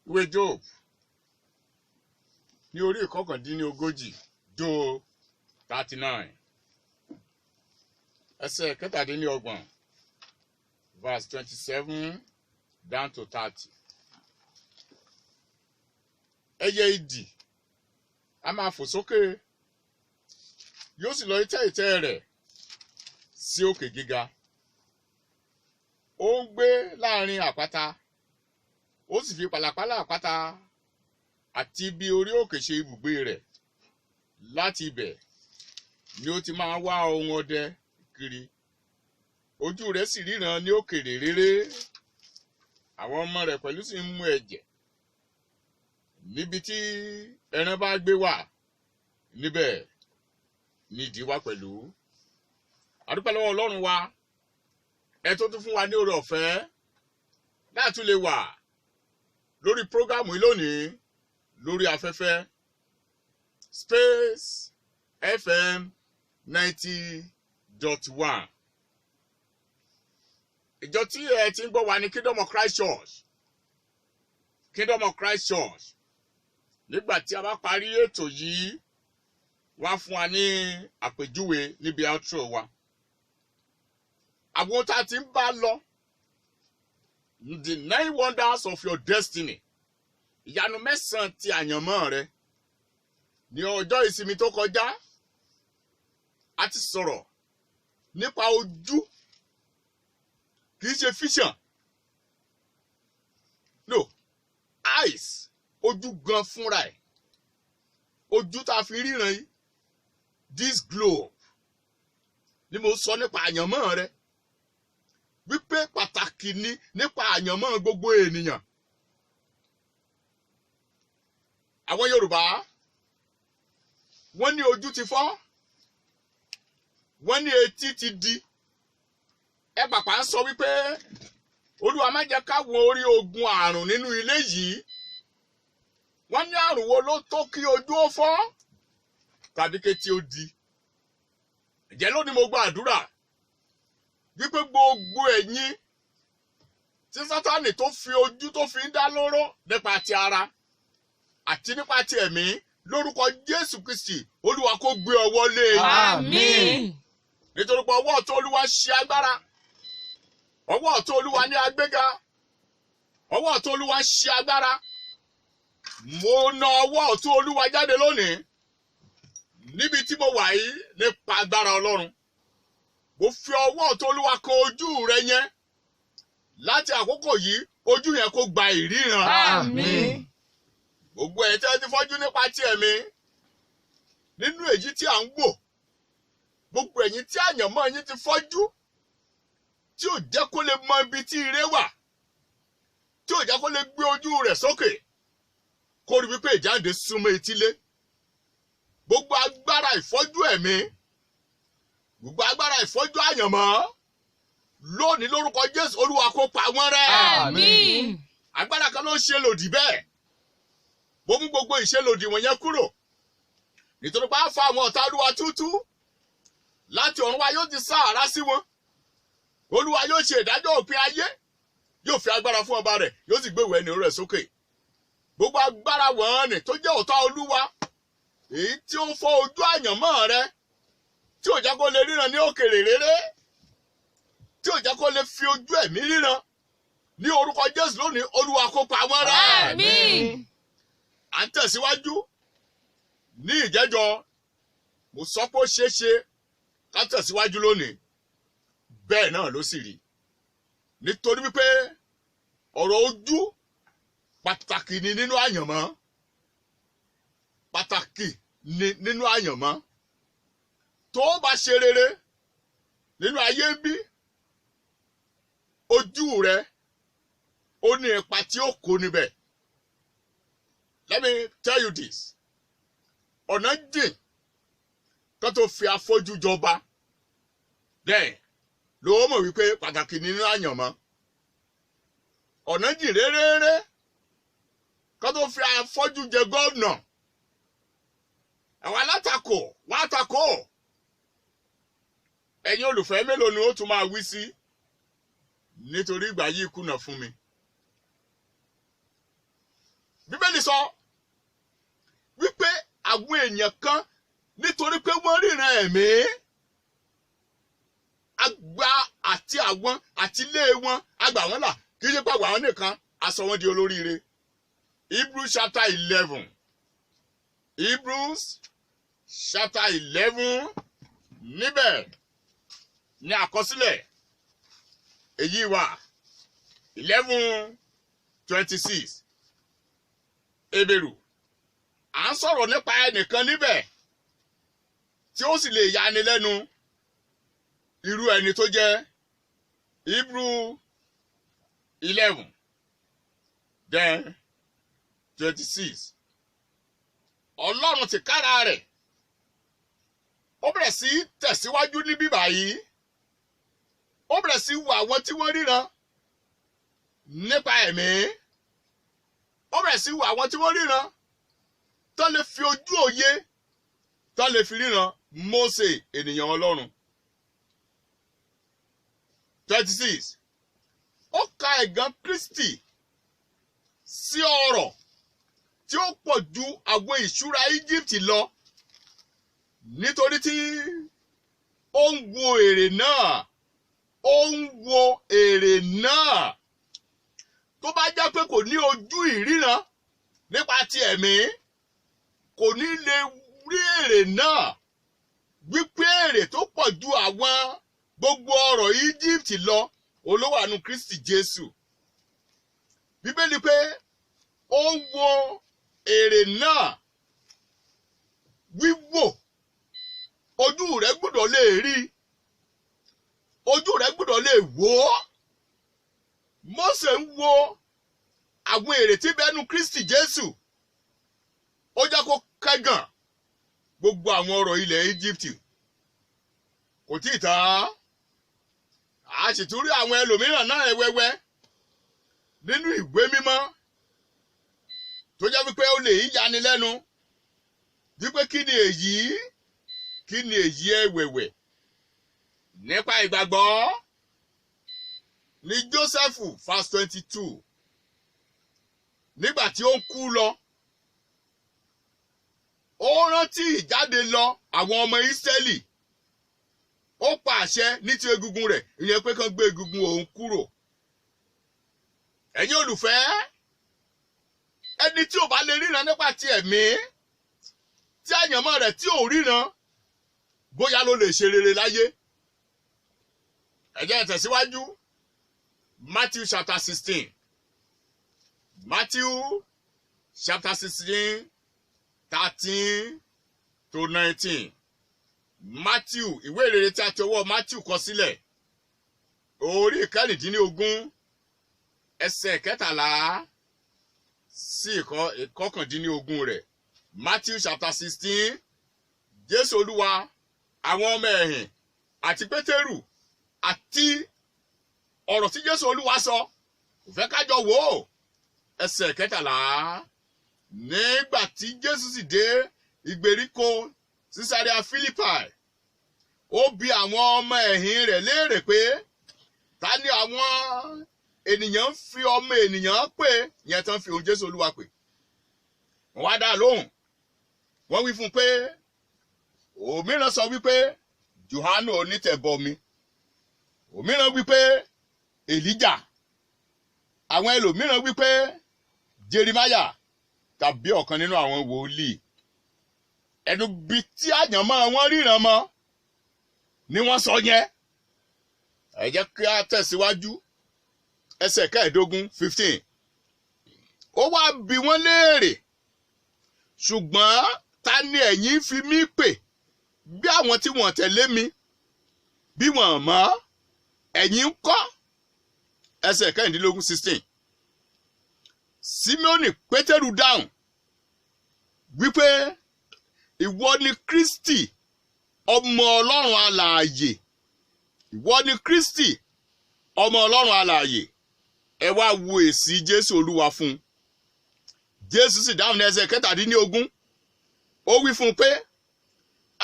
ìwé Job ní orí ìkọkàndínlógójì Job 39 ẹsẹ̀ kẹtàdínlọ́gbọ̀n verse 27 down to 30. Ẹyẹ idì a máa fò sókè yóò sì lọ ìtẹ́ rẹ̀ sí òkè gíga. Ó ń gbé láàrin àpáta, ó sì fi pàlàpálà àpáta àti ibi orí òkè ṣe ibùgbé rẹ̀. Láti ibẹ̀ ni ó ti máa wá ohun ọdẹ kiri. Ojú rẹ̀ sì ríran ní òkèèrè réré. Àwọn ọmọ rẹ̀ pẹ̀lú sì ń mu ẹ̀jẹ̀. Níbi tí ẹran bá gbé wà, níbẹ̀ ni idì wà pẹ̀lú. A dúpẹ́ lọ́wọ́ Ọlọ́run wa, ẹ tó tún fún wa ní oore ọ̀fẹ́ láti lè wà lórí prógámù yìí lónìí lórí afẹ́fẹ́ Space FM 90.1. Ìjọ tí ẹ ti ń gbọ́ wa ní Kingdom of Christ Church. Kingdom of Christ Church. Nígbà tí a bá parí ètò yìí, wá fún wa ní àpèjúwe níbi outro wa. Àwọn tá a ti ń bá lọ, the 9 wonders of your destiny. Ìyanu 9 ti àyànmọ́ rẹ. Ní ọjọ́ ìsinmi tó kọjá, a ti sọ̀rọ̀ nípa ojú. Kì í ṣe vision. No, eyes. Ojú gan fúnra ẹ̀. Ojú tá a fi ríran yìí. This globe. Ni mo sọ nípa àyànmọ́ rẹ. Wípé pàtàkì ni nípa àyànmọ́ gbogbo ènìyàn. Àwọn Yorùbá, wọ́n ní ojú ti fọ́. Wọ́n ní etí ti di. Ẹ pàpà ń sọ wípé Olúwa má jẹ́ ká wo orí ogun àrùn nínú ilé yìí. Wọ́n ní àrùn wo ló tó kí ojú ó fọ́ tàbí kétí ó di. Ǹjẹ́ lónìí mo gba àdúrà wípé gbogbo ẹ̀yin tí Sátánì tó fi ojú tó fi ń dá lóró nípa ti ara àti nípa ti ẹ̀mí lórúkọ Jésù Kristi Olúwa kó gbé ọwọ́ lé yín. Àmín. Nítorí pé ọwọ́ ọ̀tún Olúwa ṣe agbára. Ọwọ́ ọ̀tún Olúwa ní agbéga. Ọwọ́ ọ̀tún Olúwa ṣe agbára. Mo na ọwọ́ ọ̀tún Olúwa jáde lónìí. Níbi tí mo wà yìí nípa agbára Ọlọ́run. Mo fi ọwọ́ ọ̀tún Olúwa kan ojú rẹ yẹn. Láti àkókò yìí, ojú yẹn kó gba ìríran. Àmín. Gbogbo ẹ̀ tẹ́ ti fọ́jú nípa ti ẹ̀mí. Nínú èyí tí à ń wò. Gbogbo ẹ̀yin tí àyànmọ́ yín ti fọ́jú. Tí ò jẹ́ kó lè mọ ibi tí ire wà. Tí ò jẹ́ kó lè gbé ojú rẹ̀ sókè. Kó rí wípé ìjáde súnmọ́ etílé. Gbogbo agbára ìfọ́jú ẹ̀mí. Gbogbo agbára ìfọ́jú àyànmọ́. Lónìí lórúkọ Jésù Olúwa kó pa wọ́n rẹ́. Àmín. Agbára kan ló ń ṣe lòdì bẹ́ẹ̀. Mo mú gbogbo ìṣelòdì wọ̀nyẹn kúrò. Nítorí pé a fa àwọn ọ̀tá Olúwa túútú. Láti ọ̀run wa yóò ti sá àrá sí wọn. Olúwa yóò ṣe ìdájọ́ òpin ayé. Yóò fi agbára fún ọba rẹ̀. Yóò sì gbé ìwé ẹni rẹ̀ sókè. Gbogbo agbára wọ̀nyí tó jẹ́ ọ̀tá Olúwa. Èyí tí ó ń fọ́ ojú àyànmọ́ rẹ. Tí ò jẹ́ kó lè ríran ní òkèèrè réré. Tí ò jẹ́ kó lè fi ojú ẹ̀mí ríran. Ní orúkọ Jésù lónìí Olúwa kó pa wọ́n rẹ́. Àmín. À ń tẹ̀síwájú. Ní ìjẹ́jọ́, mo sọ pé ó ṣeé ṣe ká tẹ̀síwájú lónìí. Bẹ́ẹ̀ náà ló sì rí. Nítorí wípé ọ̀rọ̀ ojú pàtàkì ni nínú àyànmọ́. Pàtàkì ni nínú àyànmọ́. Tó o bá ṣe rere nínú ayé ń bí, ojú rẹ ó ní ipa tí ó kó níbẹ̀. Let me tell you this. Ọ̀nà jìn kó tó fi afọ́jú jọba. Bẹ́ẹ̀ ló mọ̀ wípé pàtàkì nínú àyànmọ́. Ọ̀nà jìn réréré kó tó fi afọ́jú jẹ gómìnà. Àwọn alátakò wọ́n á takò. Ẹ̀yin olùfẹ́ mélòó ni ó tún máa wí sí? Nítorí ìgbà yìí kùnà fún mi. Bíbélì sọ wípé àwọn èèyàn kan nítorí pé wọ́n ríran ẹ̀mí àgbà àti àwọn àti ilé wọn àgbà wọn là kì í ṣe pàgbà wọn nìkan a sọ wọn di olóríire. Hebrews chapter 11. Hebrews chapter 11 níbẹ̀ ní àkọsílẹ̀ èyí wà 11:26 Hébérù à ń sọ̀rọ̀ nípa ẹnìkan níbẹ̀ tí ó sì lè yani lẹ́nu irú ẹni tó jẹ́. Hebrew 11:26 Ọlọ́run ti kára rẹ̀ ó bẹ̀rẹ̀ sí tẹ̀síwájú ní bíbà yìí ó bẹ̀rẹ̀ sí wo àwọn tí wọ́n ríran nípa ẹ̀mí ó bẹ̀rẹ̀ sí wo àwọn tí wọ́n ríran tó lè fi ojú òye tó lè fi ríran Mósè ènìyàn Ọlọ́run. 26 ó ka ẹ̀gàn Kristi sí ọrọ̀ tí ó pọ̀ ju àwọn ìṣúra Íjíbítì lọ nítorí tí ó ń wo èrè náà tó bá jẹ́ pé kò ní ojú ìríran nípa ti ẹ̀mí kò ní lè rí èrè náà wípé èrè tó pọ̀ ju àwọn gbogbo ọrọ̀ Íjíbítì lọ olówó àánú Kristi Jésù. Bíbélì pé ó ń wo èrè náà wíwò ojú rẹ̀ gbọ́dọ̀ lè rí ojú rẹ̀ gbọ́dọ̀ lè wò ó. Mósè ń wo àwọn èrè tí bẹ́nu Kristi Jésù ó jẹ́ kó kẹ́gàn gbogbo àwọn ọrọ̀ ilẹ̀ Íjíbítì kò tí ì tán a sì tún rí àwọn ẹlòmíràn náà ẹwẹ́wẹ́ nínú ìwé mímọ́ tó jẹ́ wípé ó lè yani lẹ́nu wípé kí ni èyí ẹ̀wẹ̀wẹ̀ nípa ìgbàgbọ́ ní Jósẹ́fù verse 22 nígbà tí ó ń kú lọ ó rántí ìjáde lọ àwọn ọmọ Ísírẹ́lì ó pa àṣẹ ní ti egungun rẹ̀ ìyẹn pé kán gbé egungun òun kúrò. Ẹ̀yin olùfẹ́ ẹni tí ò bá lè ríran nípa ti ẹ̀mí tí àyànmọ́ rẹ̀ tí ò ríran bóyá ló lè ṣe rere láyé. Ẹ jẹ́ tẹ̀síwájú Matthew chapter 16 Matthew chapter 16 13-19 Matthew ìwé ìrere tí a ti ọwọ́ Matthew kọ sílẹ̀ orí ìkẹrìndínlógún ẹsẹ̀ kẹtàlá sí ìkọkàndínlógún rẹ̀. Matthew chapter 16 Jésù Olúwa àwọn ọmọ ẹ̀yìn àti Pétérù àti ọ̀rọ̀ tí Jésù Olúwa sọ kò fẹ́ kájọ wò ó. Ẹsẹ̀ kẹtàlá nígbà tí Jésù sì dé ìgbèríko Sísárẹ́à Fílípì ó bi àwọn ọmọ ẹ̀yìn rẹ̀ léèrè pé ta ni àwọn ènìyàn ń fi ọmọ ènìyàn pè yẹn tán fi òun Jésù Olúwa pè. Wọ́n wá dá lóhùn wọ́n wí fún un pé òmíràn sọ wípé Jòhánù onítẹ̀bọmi òmíràn wípé Èlíjà àwọn ẹlòmíràn wípé Jeremáyà tàbí ọ̀kan nínú àwọn wòlíì. Ẹnu bí tí àyànmọ́ wọn ríran mọ́ ni wọ́n sọ yẹn. Ẹ jẹ́ kí a tẹ̀síwájú ẹsẹ̀ 15. Ó wá bi wọ́n léèrè ṣùgbọ́n ta ni ẹ̀yin fi mí pè bí àwọn tí wọ́n tẹ̀lé mi bí wọ́n mọ̀ ẹ̀yin ń kọ́. Ẹsẹ̀ 16. Símónì Pétérù dáhùn wípé ìwọ ni Kristi ọmọ Ọlọ́run alààyè. Ìwọ ni Kristi ọmọ Ọlọ́run alààyè. Ẹ wá wo èsì Jésù Olúwa fún. Jésù sì dáhùn ní ẹsẹ̀ 17. Ó wí fún un pé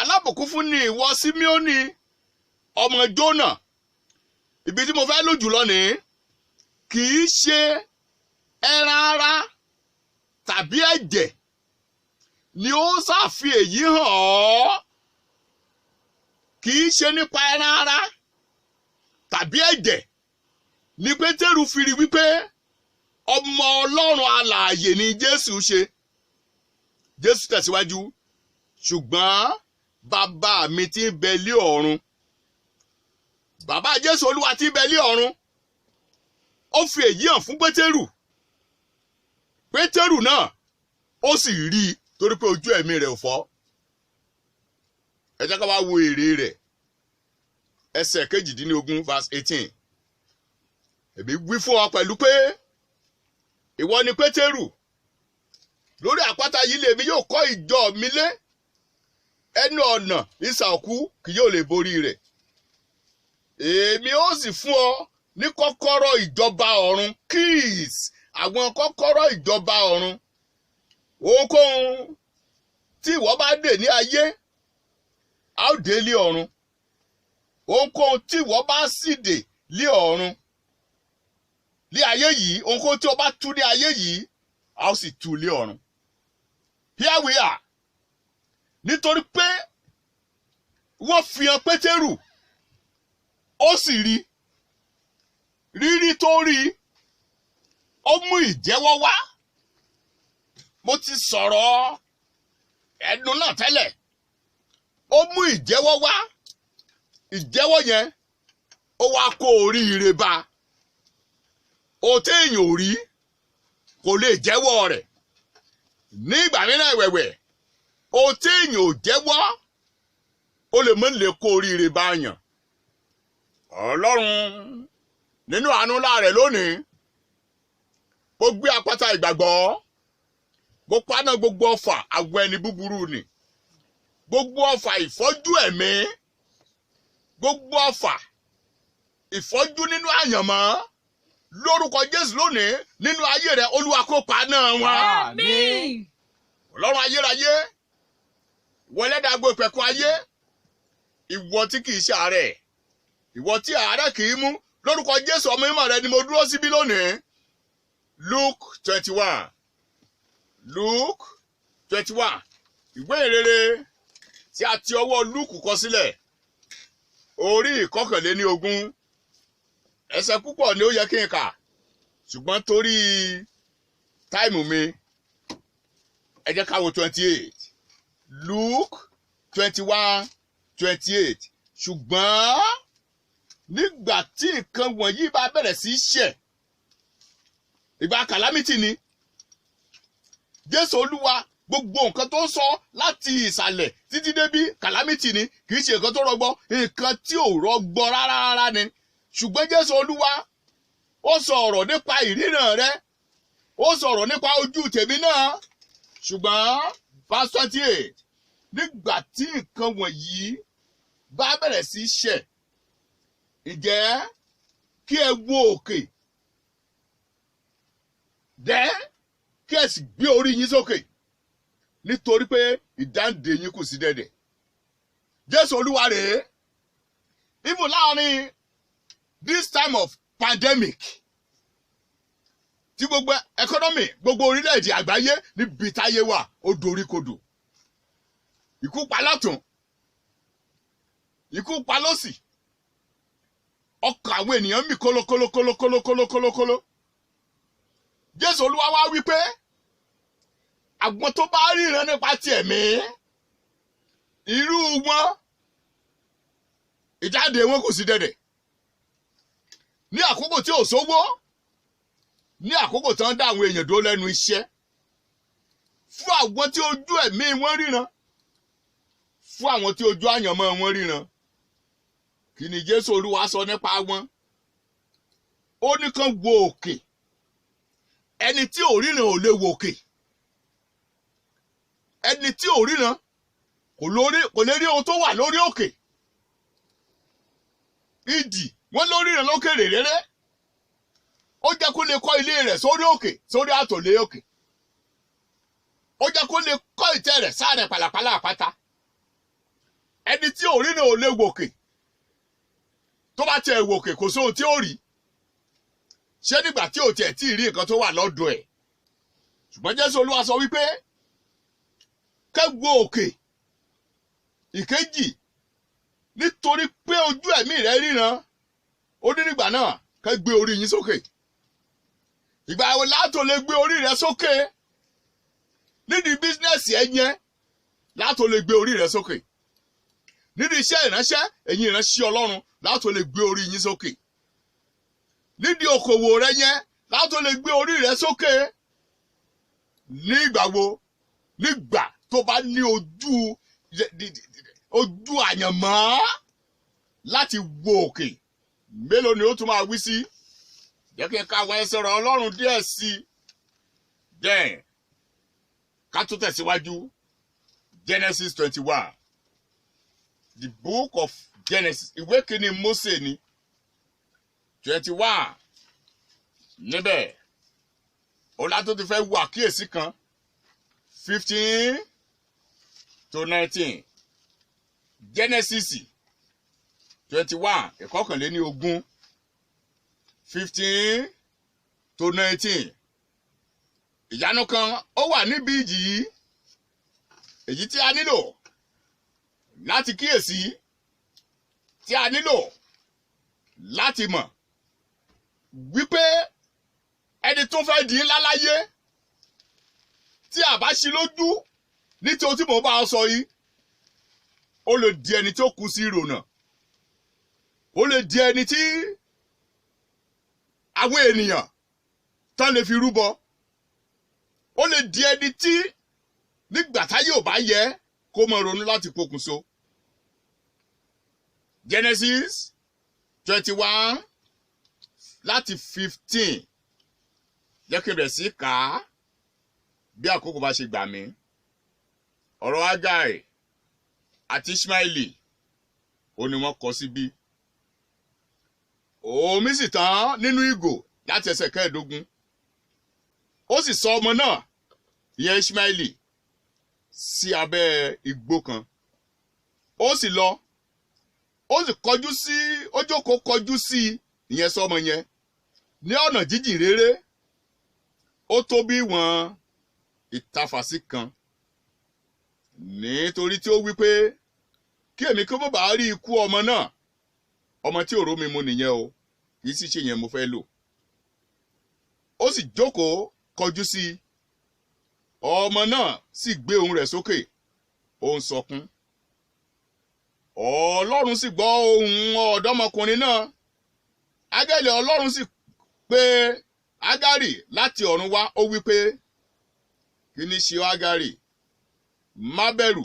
alábùkún fún ni ìwọ Símónì ọmọ Jónà. Ibi tí mo fẹ́ lò jùlọ ní kì í ṣe ẹran ara tàbí ẹ̀jẹ̀ ni ó ṣàfi èyí hàn ọ́, kì í ṣe nípa ẹran ara tàbí ẹ̀jẹ̀ ni Pétérù fi rí wípé ọmọ Ọlọ́run alààyè ni Jésù ṣe. Jésù tẹ̀síwájú, ṣùgbọ́n bàbá mi tí ń bẹ lé ọ̀run. Bàbá Jésù Olúwa tí ń bẹ lé ọ̀run ó fi èyí hàn fún Pétérù. Pétérù náà ó sì rí i torí pé ojú ẹ̀mí rẹ̀ ò fọ́. Ẹ jẹ́ ká wá wo èrè rẹ̀. Ẹsẹ̀ 18 verse 18. Èmi wí fún ọ pẹ̀lú pé ìwọ ni Pétérù, lórí àpáta yìí lèmi yóò kọ́ ìjọ mi lé, ẹnu ọ̀nà isà òkú kì yóò lè borí rẹ̀. Èmi ó sì fún ọ ní kọ́kọ́rọ́ ìjọba ọ̀run, keys, àwọn kọ́kọ́rọ́ ìjọba ọ̀run. Ohunkóhun tí ìwọ bá dè ní ayé, a ó dè lé ọ̀run. Ohunkóhun tí ìwọ bá sì dè lé ọ̀run, lé ayé yìí, ohunkóhun tí o bá tú ní ayé yìí, a ó sì tú lé ọ̀run. Here we are. Nítorí pé wọ́n fi hàn Pétérù, ó sì rí. Rírí tó rí, ó mú ìjẹ́wọ́ wá. Mo ti sọ̀rọ̀ ẹnu náà tẹ́lẹ̀. Ó mú ìjẹ́wọ́ wá. Ìjẹ́wọ́ yẹn, ó wá kó oríire bá. Ohun téèyàn ò rí kò lè jẹ́wọ́ rẹ̀. Ní ìgbà mìíràn ẹ̀wẹ̀wẹ̀, ohun téèyàn ò jẹ́wọ́ ó lè mọ́ lè kó oríire bá yàn. Ọlọ́run nínú àánú ńlá rẹ̀ lónìí, ó gbé àpáta ìgbàgbọ́, bó paná gbogbo ọfà àwọn ẹni búburú ni, gbogbo ọfà ìfọ́jú ẹ̀mí, gbogbo ọfà ìfọ́jú nínú àyànmọ́, lórúkọ Jésù lónìí nínú ayé rẹ̀ Olúwa kó paná wọn. Àmín. Ọlọ́run ayérayé, ìwọ ẹlẹ́dàá gbogbo ìpẹ̀kun ayé, ìwọ tí kìí ṣe àárẹ̀, ìwọ tí àárẹ̀ kìí mú, lórúkọ Jésù ọmọ mímọ́ rẹ ni mo dúró síbí lónìí. Luke 21. Luke 21. Ìwé ìrere tí a ti ọwọ́ Luke kọ sílẹ̀, orí 21. Ẹsẹ̀ púpọ̀ ni ó yẹ kí n kà, ṣùgbọ́n torí táìmù mi, ẹ jẹ́ ká wo 28. Luke 21:28. Ṣùgbọ́n nígbà tí nǹkan wọ̀nyí bá bẹ̀rẹ̀ sí í ṣẹ̀, ìgbà calamity ni. Jésù Olúwa gbogbo nǹkan tó sọ láti ìsàlẹ̀ títí débí calamity ni, kì í ṣe nǹkan tó rọgbọ, nǹkan tí ò rọgbọ rárá ni. Ṣùgbọ́n Jésù Olúwa ó sọ ọ̀rọ̀ nípa ìríran rẹ, ó sọ ọ̀rọ̀ nípa ojú tèmi náà. Ṣùgbọ́n verse 28, nígbà tí nǹkan wọ̀nyí bá bẹ̀rẹ̀ sí í ṣẹ̀, ǹjẹ́ kí ẹ wo òkè, kí ẹ sì gbé orí yín sókè, nítorí pé ìdáǹdè yín kù sí dẹ̀dẹ̀. Jésù Olúwa rèé. Even láàrin this time of pandemic, tí gbogbo economy, gbogbo orílẹ̀-èdè àgbáyé níbi táyé wà ó dorí kodò. Ikú pa lọ́tùn, ikú pa lósì, ọkàn àwọn ènìyàn mì kólókólókólókólókólókóló. Jésù Olúwa wá wí pé àwọn tó bá ríran nípa ti ẹ̀mí, irú wọn ìjáde wọn kò sí dẹ̀dẹ̀. Ní àkókò tí ò sówó, ní àkókò tí wọ́n dá àwọn èèyàn dúró lẹ́nu iṣẹ́, fún àwọn tí ojú ẹ̀mí wọn ríran, fún àwọn tí ojú àyànmọ́ wọn ríran, kí ni Jésù Olúwa sọ nípa wọn? Ó ní kán wo òkè. Ẹni tí ò ríran ò lè wo òkè. Ẹni tí ò ríran kò lè rí ohun tó wà lórí òkè. Idì wọ́n ló ríran lókèrè réré. Ó jẹ́ kó lè kọ́ ilé rẹ̀ sórí òkè, sórí àtòlé òkè. Ó jẹ́ kó lè kọ́ ìtẹ́ rẹ̀ sáàrẹ̀ pàlàpàlà àpáta. Ẹni tí ò ríran ò lè wòkè. Tó bá tiẹ̀ wòkè kò sóhun tí ó rí. Ṣé nígbà tí ò tiẹ̀ tí ì rí nǹkan tó wà lọ́dọ̀ ẹ̀? ṣùgbọ́n Jésù Olúwa sọ wípé kẹ́ wo òkè. Ìkejì, nítorí pé ojú ẹ̀mí rẹ ríran, ó ní nígbà náà kẹ́ gbé orí yín sókè. Ìgbà wo látò lè gbé orí rẹ sókè? Nídìí bísínẹ́sì ẹ yẹn látò lè gbé orí rẹ sókè. Nídìí iṣẹ́ ìránṣẹ́ ẹ̀yin ìránṣẹ́ Ọlọ́run látò lè gbé orí yín sókè. Nídìí okòwò rẹ yẹn látò lè gbé orí rẹ sókè. Ní ìgbà wo? Nígbà tó bá ní ojú àyànmọ́ láti wo òkè. Mélòó ni ó tún máa wí sí? Jẹ́ kí n ka àwọn ẹsẹ̀ ọ̀rọ̀ Ọlọ́run díẹ̀ sí i. Then ká tó tẹ̀síwájú. Genesis 21. The book of Genesis. Ìwé kìíní Mósè ni. 21. Níbẹ̀ ọlá tó ti fẹ́ wo àkíyèsí kan. 15 to 19. Genesis 21 ìkọkànléní-ogún. 15 to 19. Ìyanu kan ó wà níbi ìjì yìí. Èyí tí a nílò láti kíyèsí, tí a nílò láti mọ̀ wípé ẹni tó fẹ́ di ńlá láyé tí a bá ṣí lójú ní tí o tí mo bá ọ sọ yìí, ó lè di ẹni tó kú sí ìrònà. Ó lè di ẹni tí àwọn ènìyàn tán lè fi rúbọ. Ó lè di ẹni tí nígbà táyé ò bá yẹ kó mọ ronú láti pokùnso. Genesis 21 láti 15. Jẹ́ kí n bẹ̀rẹ̀ sí kà á bí àkókò bá ṣe gbà mí. Ọ̀rọ̀ Ágáì àti Ishmaeli ó ní wọ́n kọ síbí. Omi sì tán nínú ìgò láti ẹsẹ̀ 15. Ó sì sọ ọmọ náà, ìyẹn Ishmaeli, sí abẹ́ igbó kan. Ó sì lọ, ó sì kọjú sí, ó jókòó kọjú sí ìyẹn sọmọ yẹn ní ọ̀nà jíjìn réré. Ó tó bí ìwọ̀n ìtafàsí kan. Nítorí tí ó wí pé kí èmi kí ó má bàa rí ikú ọmọ náà. Ọmọ tí òró mi mu nìyẹn o, kì í sì ṣe yẹn mo fẹ́ lò. Ó sì jókòó kọjú sí i. Ọmọ náà sì gbé ohùn rẹ̀ sókè, ó ń sọkún. Ọlọ́run sì gbọ́ ohùn ọ̀dọ́mọkùnrin náà. Áńgẹ́lì Ọlọ́run sì pè Ágárì láti ọ̀run wá, ó wí pé, kí ni ṣe Ágárì? Má bẹ̀rù,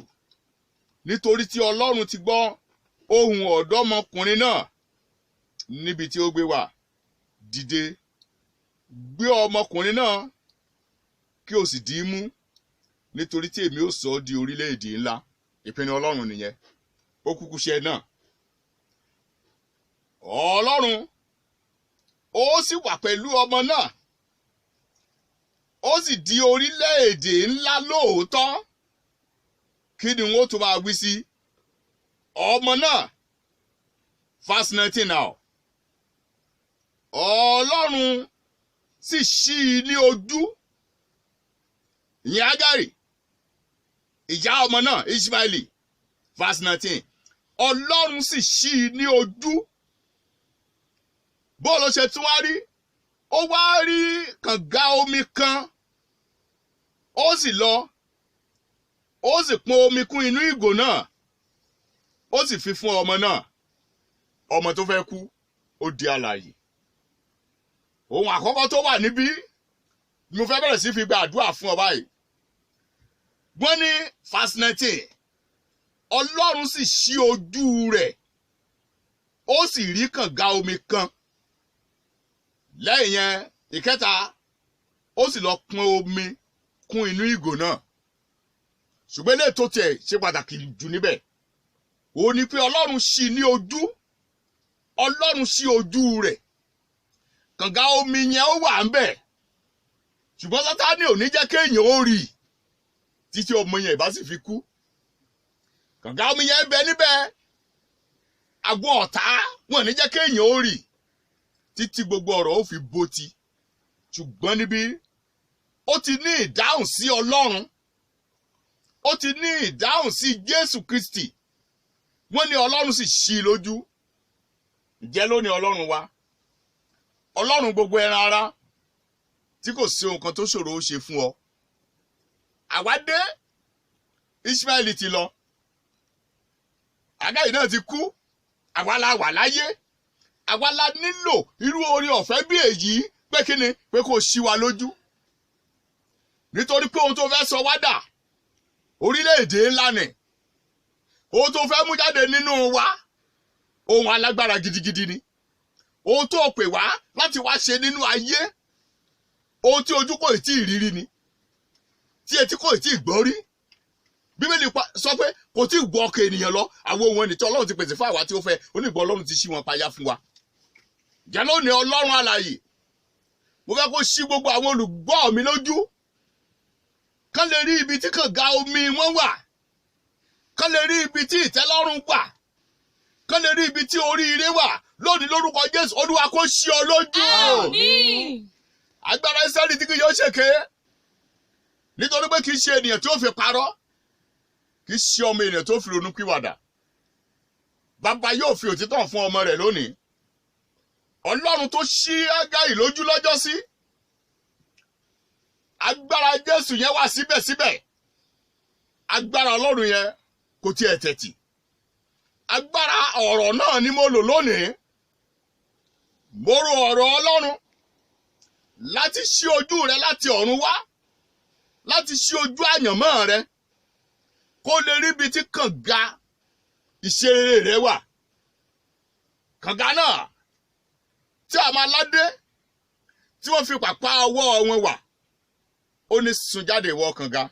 nítorí tí Ọlọ́run ti gbọ́ ohùn ọ̀dọ́mọkùnrin náà níbi tí ó gbé wà. Dìde, gbé ọmọkùnrin náà kí o sì dì í mú, nítorí tí èmi ó sọ ọ́ di orílẹ̀-èdè ńlá. Ìpinnu Ọlọ́run nìyẹn. Ó kúkú ṣe náà. Ọlọ́run ó sì wà pẹ̀lú ọmọ náà. Ó sì di orílẹ̀-èdè ńlá lóòótọ́. Kí ni wọ́n tún máa wí sí ọmọ náà? Verse 19 now. Ọlọ́run sì ṣí i ní ojú. Ìyẹn Ágárì, ìyá ọmọ náà Ishmaeli. Verse 19. Ọlọ́run sì ṣí i ní ojú. Bó ló ṣe tún wá rí? Ó wá rí kànga omi kan. Ó sì lọ. Ó sì pọn omi kún inú ìgò náà. Ó sì fi fún ọmọ náà. Ọmọ tó fẹ́ kú, ó di alààyè. Ohun àkọ́kọ́ tó wà níbí, mo fẹ́ bẹ̀rẹ̀ sí fi gba àdúrà fún ọ báyìí. Wọ́n ní verse 19. Ọlọ́run sì ṣí ojú rẹ̀. Ó sì rí kànga omi kan. Lẹ́yìn yẹn, ìkẹta, ó sì lọ pọn omi kún inú ìgò náà. Ṣùgbọ́n ilé tó tiẹ̀ ṣe pàtàkì jù níbẹ̀, ó ní pé Ọlọ́run ṣí ní ojú. Ọlọ́run ṣí ojú rẹ̀. Kànga omi yẹn ó wà ń bẹ̀. Ṣùgbọ́n Sátánì ò ní jẹ́ kéèyàn ó rí títí ọmọ yẹn ìbá sì fi kú. Kànga omi yẹn ń bẹ níbẹ̀. Àwọn ọ̀tá wọn ò ní jẹ́ kéèyàn ó rí títí gbogbo ọ̀rọ̀ ó fi bó ti. Ṣùgbọ́n níbí ó ti ní ìdáhùn sí Ọlọ́run, ó ti ní ìdáhùn sí Jésù Kristi. Wọ́n ní Ọlọ́run sì ṣí i lójú. Ǹjẹ́ lónìí Ọlọ́run wa, Ọlọ́run gbogbo ẹran ara tí kò sí ohun kan tó ṣòro ó ṣe fún ọ. Àwa dé, Ishmael ti lọ, Hágáì náà ti kú, àwa la wà láyé, àwa la nílò irú oore ọ̀fẹ́ bí èyí pé kí ni pé kò ṣí wa lójú. Nítorí pé ohun tó fẹ́ sọ wá dà, orílẹ̀-èdè ńlá ni. Ohun tó fẹ́ mú jáde nínú wa, ohun alágbára gidigidi ni. Ohun tó pè wá láti wá ṣe nínú ayé, ohun tí ojú kò tí ì rírí ni, tí etí kò tí ì gbọ́ rí. Bíbélì sọ pé kò tí ì gbọ́ ọkàn ènìyàn lọ àwọn ohun ẹni tí Ọlọ́run ti pèsè fún àwa tí ó fẹ́, onígbọ́ Ọlọ́run ti ṣí wọn payá fún wa. Ǹjẹ́ lónìí Ọlọ́run alààyè, mo fẹ́ kó ṣí gbogbo àwọn olùgbọ́ mi lójú, kán lè rí ibi tí kànga omi wọn wà, kán lè rí ibi tí ìtẹ́lọ́rùn wà, kán lè rí ibi tí oríire wà. Lónìí lórúkọ Jésù, Olúwa kó ṣí ọ lójú. Àmín. Agbára Ísírẹ́lì tí kì yóò ṣèké, nítorí pé kì í ṣe ènìyàn tí ó fi parọ́, kì í ṣe ọmọ ènìyàn tó fi ronú pìwàdà. Bàbá yóò fi òtítọ́ hàn fún ọmọ rẹ̀ lónìí. Ọlọ́run tó ṣí Hágáì lójú lọ́jọ́sí, agbára Jésù yẹn wà síbẹ̀síbẹ̀. Agbára Ọlọ́run yẹn kò tiẹ̀ tẹ̀tì. Agbára ọ̀rọ̀ náà ni mo lò lónìí. Mo rò ọ̀rọ̀ Ọlọ́run láti ṣí ojú rẹ láti ọ̀run wá, láti ṣí ojú àyànmọ́ rẹ, kó lè rí ibi tí kànga ìṣerere rẹ wà. Kànga náà tí àwọn aládé tí wọ́n fi pàpà ọwọ́ wọn wà, ó ní sun jáde ìwọ kànga.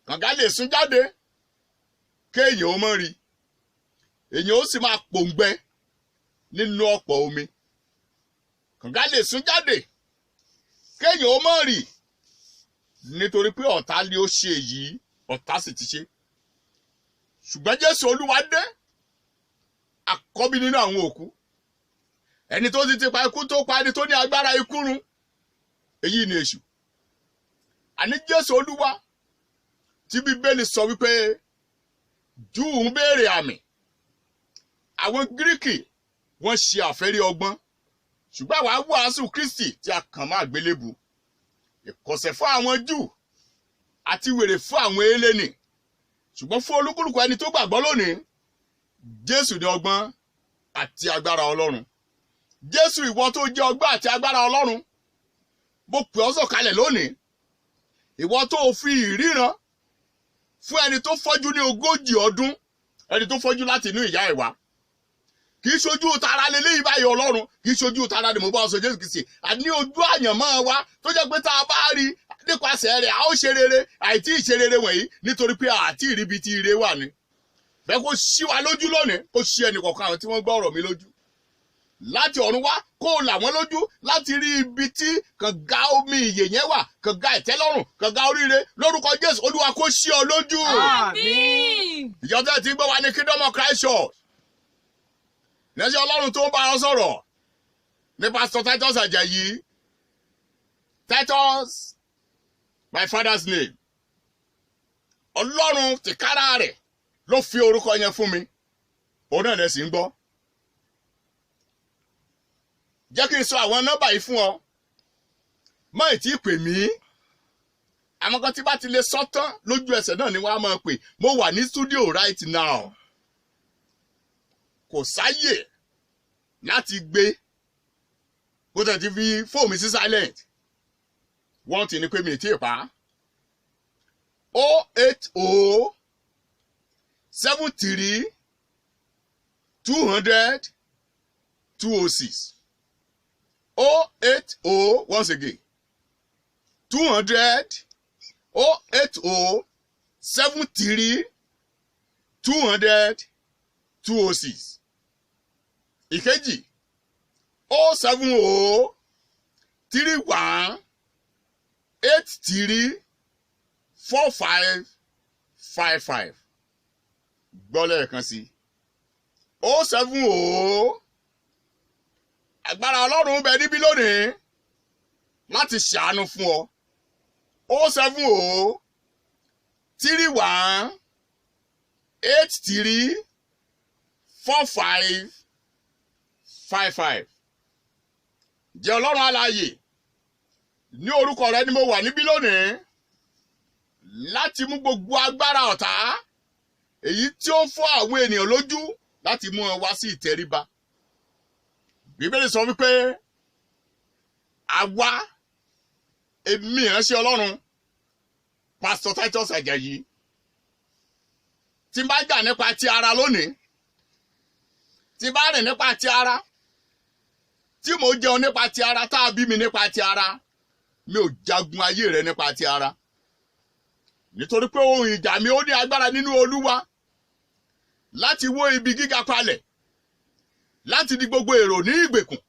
Kànga lè sun jáde kéèyàn ó mọ́ rí, èyàn ó sì máa pòǹgbẹ nínú ọ̀pọ̀ omi. Kànga lè sun jáde kéèyàn ó mọ́ rí, nítorí pé ọ̀tá ni ó ṣe èyí, ọ̀tá sì ti ṣe. Ṣùgbọ́n Jésù Olúwa dé, àkọ́bí nínú àwọn òkú, ẹni tó ti pa ikú tó pa ẹni tó ní agbára ikú run, èyí ni èṣù. Àní Jésù Olúwa tí Bíbélì sọ wípé Júù ń béèrè àmì, àwọn Gíríkì wọ́n ṣe àfẹ́rí ọgbọ́n, ṣùgbọ́n àwa wàásù Kristi tí a kàn mọ́ àgbélébù. Ìkọ̀sẹ̀ fún àwọn Júù àti wèrè fún àwọn Hélénì, ṣùgbọ́n fún olúkúlùkù ẹni tó gbàgbọ́ lónìí, Jésù ní ọgbọ́n àti agbára Ọlọ́run. Jésù, ìwọ tó jẹ́ ọgbọ́n àti agbára Ọlọ́run, mo pè ọ́ sọ̀kalẹ̀ lónìí. Ìwọ tó fi ìríran fún ẹni tó fọ́jú ní 40 ọdún, ẹni tó fọ́jú láti inú ìyá ẹ̀ wá. Kì í ṣojú tara lélẹ́yìí báyìí Ọlọ́run, kì í ṣojú tara ni mo bá ọ sọ Jésù Kristi. Àní ojú àyànmọ́ wa tó jẹ́ pé tá a bá rí nípasẹ̀ rẹ̀ a ó ṣe rere, àìtí ìṣe rere wọ̀nyí nítorí pé àti ìríbi tí ire wà ní. Bẹ́ẹ̀ kó ṣí wa lójú lónìí, kó ṣí ẹnì kọ̀ọ̀kan àwọn tí wọ́n gbọ́ ọ̀rọ̀ mi lójú. Láti ọ̀run wá kó là wọ́n lójú láti rí ibi tí kànga omi ìyè yẹn wà, kànga ìtẹ́lọ́rùn, kànga oríire. Lórúkọ Jésù Olúwa kó ṣí ọ lójú. Àmín. Ìjọ tẹ́ ti gbé wa ní Kingdom of Christ Church. Lẹ́sẹ̀ Ọlọ́run tó ń bá ọ sọ̀rọ̀ ní Pastor Titus Ajayi. Titus, my father's name. Ọlọ́run tìkára rẹ̀ ló fi orúkọ yẹn fún mi. Òun náà lẹ sì ń gbọ́. Jẹ́ kí n sọ àwọn nọ́mbà yìí fún ọ. Má ì tí pè mí. Àwọn kan tí bá ti lè sọ tán lójú ẹsẹ̀ náà ni wọ́n á máa pè. Mo wà ní studio right now. Kò sáyè láti gbé. Bó tẹ̀ ti fi fóònù mi sí silent. Wọ́n ti ní pé mi ì tí ì pa. 080 73 200 206. 080 once again 200 080 73 200 206. Ìkejì 070 31 83 4555. Gbọ́ lẹ́ẹ̀kan sí 070. Agbára Ọlọ́run bẹ níbí lónìí láti ṣàánú fún ọ. 070 31 83 45 55. Jẹ́ Ọlọ́run alààyè ní orúkọ rẹ ni mo wà níbí lónìí láti mú gbogbo agbára ọ̀tá èyí tí ó fọ́ àwọn ènìyàn lójú láti mú wọn wá sí ìtẹríba. Bíbélì sọ wípé àwa èmi ìránṣẹ́ Ọlọ́run Pastor Titus Ajayi tí n bá jà nípa ti ara lónìí, tí n bá rìn nípa ti ara, tí mo jẹun nípa ti ara, tá a bí mi nípa ti ara, mi ò jagun ayé rẹ nípa ti ara. Nítorí pé ohun ìjà mi ó ní agbára nínú Olúwa láti wó ibi gíga palẹ̀, láti di gbogbo èrò ní ìgbèkùn,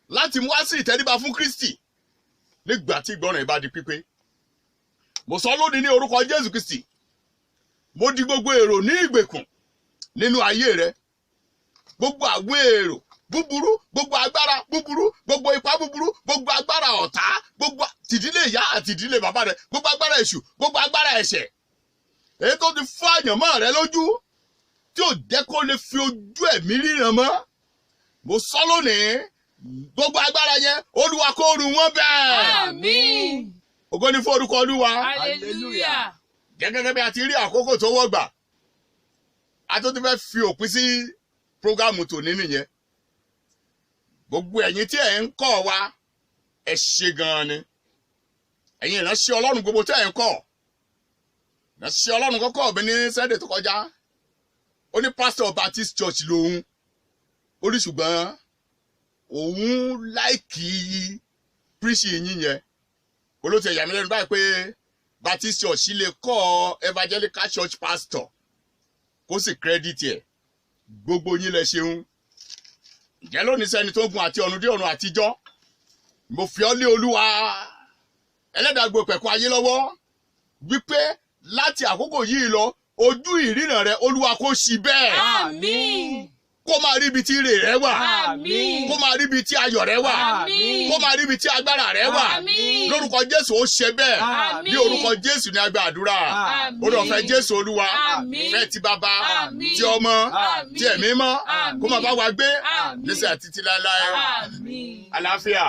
láti mú wá sí ìtẹríba fún Kristi nígbà tí ìgbọràn bá di pípé. Mo sọ lónìí ní orúkọ Jésù Kristi, mo di gbogbo èrò ní ìgbèkùn nínú ayé rẹ. Gbogbo àwọn èrò búburú, gbogbo agbára búburú, gbogbo ipá búburú, gbogbo agbára ọ̀tá, gbogbo tìdílé ìyá àti ìdílé bàbá rẹ, gbogbo agbára èṣù, gbogbo agbára ẹ̀ṣẹ̀ èyí tó ti fọ́ àyànmọ́ rẹ lójú tí ò jẹ́ kó lè fi ojú ẹ̀mí ríran mọ́. Mo sọ lónìí, gbogbo agbára yẹn Olúwa kó run wọ́n bẹ́ẹ̀. Àmín. Ògo ni fún orúkọ Olúwa. Hallelujah. Gẹ́gẹ́ bí a ti rí àkókò tó wọ́gbà, a tó ti fẹ́ fi òpin sí prógámù tòní nìyẹn. Gbogbo ẹ̀yin tí ẹ̀ ń kọ́ wa, ẹ ṣé gan-an ni. Ẹ̀yin ìránṣẹ́ Ọlọ́run gbogbo tí ẹ̀ ń kọ́. Ìránṣẹ́ Ọlọ́run kọ́kọ́ ọ̀bẹ ní Sunday tó kọjá. Ó ní Pastor Baptist Church lòun. Ó ní ṣùgbọ́n òun láìkì preach yín yẹn. Olóòtú ẹ̀yà mi lẹ́nu báyìí pé Baptist Church lè kọ́ evangelical church pastor kó sì credit ẹ̀. Gbogbo yín lẹ ṣeun. Ǹjẹ́ lónìí sẹ́ni tó gun àti ọ̀run dé ọ̀run àtijọ́, mo fi ọ́ lé Olúwa ẹlẹ́dàá gbogbo pẹ̀kun ayé lọ́wọ́ wípé láti àkókò yìí lọ ojú ìríran rẹ Olúwa kó ṣí bẹ́ẹ̀. Àmín. Kó máa rí ibi tí ire rẹ wà. Àmín. Kó máa rí ibi tí ayọ̀ rẹ wà. Àmín. Kó máa rí ibi tí agbára rẹ wà. Àmín. Lórúkọ Jésù ó ṣe bẹ́ẹ̀. Àmín. Ní orúkọ Jésù ní a gba àdúrà. Àmín. Oore ọ̀fẹ́ Jésù Olúwa. Àmín. Fẹ́ ti Bàbá, Àmín. ti Ọmọ, Àmín. ti Ẹ̀mí Mọ́. Àmín. Kó máa bá wa gbé Àmín. nísìnyí àti títí láéláé. Àmín. Àlàáfíà.